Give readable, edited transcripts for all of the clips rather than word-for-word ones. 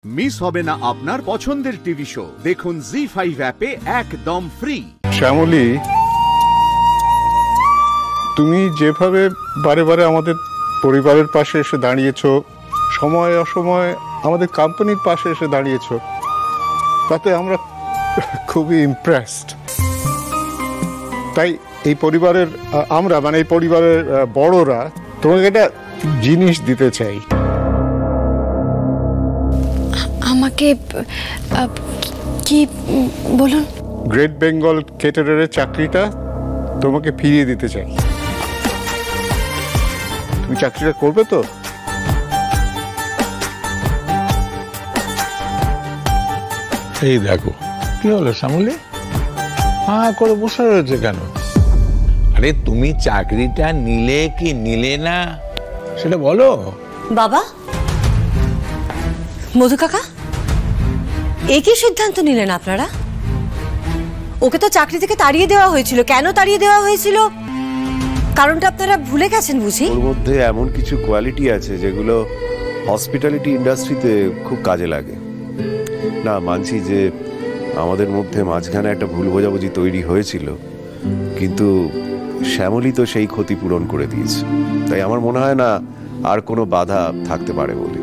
Miss হবে না আপনার পছন্দের টিভি শো। দেখুন জি5 অ্যাপে একদম ফ্রি। শ্যামলী, তুমি যেভাবে বারে বারে আমাদের পরিবারের পাশে এসে দাঁড়িয়েছো, সময় অসময় আমাদের কোম্পানির পাশে এসে দাঁড়িয়েছো, তাতে আমরা খুবই ইমপ্রেসড। তাই এই পরিবারের এই পরিবারের বড়রা তোমাকে একটা জিনিস দিতে চাই। আমাকে কি বলুন? গ্রেট বেঙ্গল ক্যাটারারের চাকরিটা তোমাকে ফিরিয়ে দিতে চাই। তুমি চাকরিটা করবে তো? এই দেখো কি হলো শ্যামলী, হ্যাঁ করে বসে রয়েছে কেন? আরে তুমি চাকরিটা নিলে কি নিলে না সেটা বলো। বাবা, মধু কাকা, একই সিদ্ধান্ত নিলেন আপনারা? ওকে তো চাকরি থেকে তাড়িয়ে দেওয়া হয়েছিল। কেন তাড়িয়ে দেওয়া হয়েছিল কারণটা আপনারা ভুলে গেছেন বুঝি? ওর মধ্যে এমন কিছু কোয়ালিটি আছে যেগুলো হসপিটালিটি ইন্ডাস্ট্রিতে খুব কাজে লাগে। না, মানছি যে আমাদের মধ্যে মাঝখানে একটা ভুল বোঝাবুঝি তৈরি হয়েছিল, কিন্তু শ্যামলী তো সেই ক্ষতি পূরণ করে দিয়েছে। তাই আমার মনে হয় না আর কোনো বাধা থাকতে পারে বলে।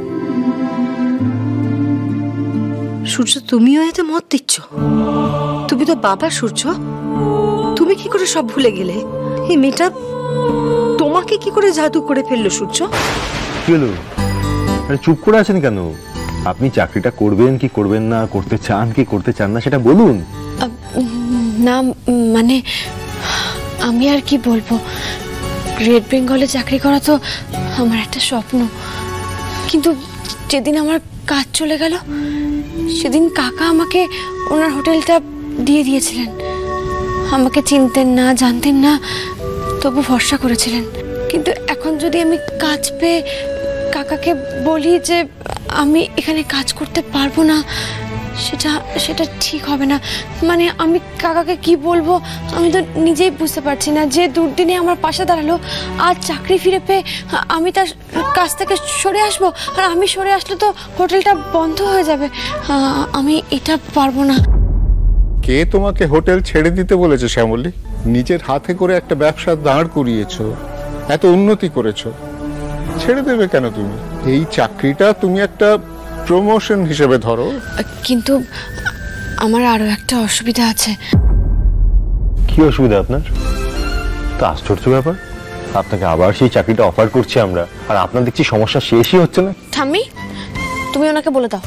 সূর্য, তুমিও এতে মত দিচ্ছ? তুমি তো বাবা সূর্য, তুমি কি করে সব ভুলে গেলে? এই মেয়েটা তোমাকে কি করে জাদু করে ফেললো সূর্য? কি হলো? আরে চুপ করে আছেন কেন? আপনি চাকরিটা করবেন কি করবেন না, করতে চান কি করতে চান না সেটা বলুন। না মানে আমি আর কি বলবো, গ্রেট বেঙ্গলে চাকরি করা তো আমার একটা স্বপ্ন। কিন্তু যেদিন আমার কাজ চলে গেল সেদিন কাকা আমাকে ওনার হোটেলটা দিয়ে দিয়েছিলেন। আমাকে চিনতেন না, জানতেন না, তবু ভরসা করেছিলেন। কিন্তু এখন যদি আমি কাজ পেয়ে কাকাকে বলি যে আমি এখানে কাজ করতে পারবো না, সেটা ঠিক হবে না। মানে আমি কাকাকে কি বলবো আমি তো নিজেই বুঝতে পারছি না। যে দুর্দিনে আমার পাশে দাঁড়ালো, আজ চাকরি ফিরে পেয়ে আমি তার কাছ থেকে সরে আসবো, আর আমি সরে আসলে তো হোটেলটা বন্ধ হয়ে যাবে। আমি এটা পারবো না। কে তোমাকে হোটেল ছেড়ে দিতে বলেছে শ্যামলী? নিজের হাতে করে একটা ব্যবসা দাঁড় করিয়েছো, এত উন্নতি করেছো, ছেড়ে দেবে কেন তুমি? এই চাকরিটা তুমি একটা প্রমোশন হিসেবে ধরো। কিন্তু আমার আরো একটা অসুবিধা আছে। কি অসুবিধা আপনার? তো আশ্চর্য ব্যাপার, আপনাকে আবার সেই চাকরিটা অফার করছি আমরা, আর আপনার দেখছি সমস্যা শেষই হচ্ছে না। ঠাম্মি, তুমি ওনাকে বলে দাও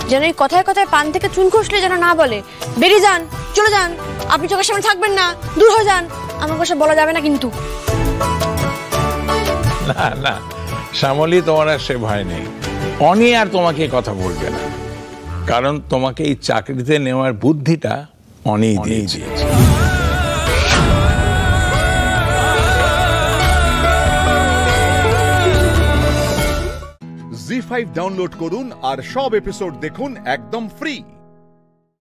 যেন এই কথায় কথায় পান থেকে চুন খসলে যেন না বলে। বেরিয়ে যান, চলে যান, আপনি চোখের সামনে থাকবেন না, দূর হয়ে যান। আমার কথা বলা যাবে না কিন্তু। না না শ্যামলী, তোমার আর সে ভয় নেই। অনি আর তোমাকে কথা বলবে না, কারণ তোমাকে এই চাকরিতে নেওয়ার বুদ্ধিটা অনি দিয়েছে। জি5 ডাউনলোড করুন আর সব এপিসোড দেখুন একদম ফ্রি।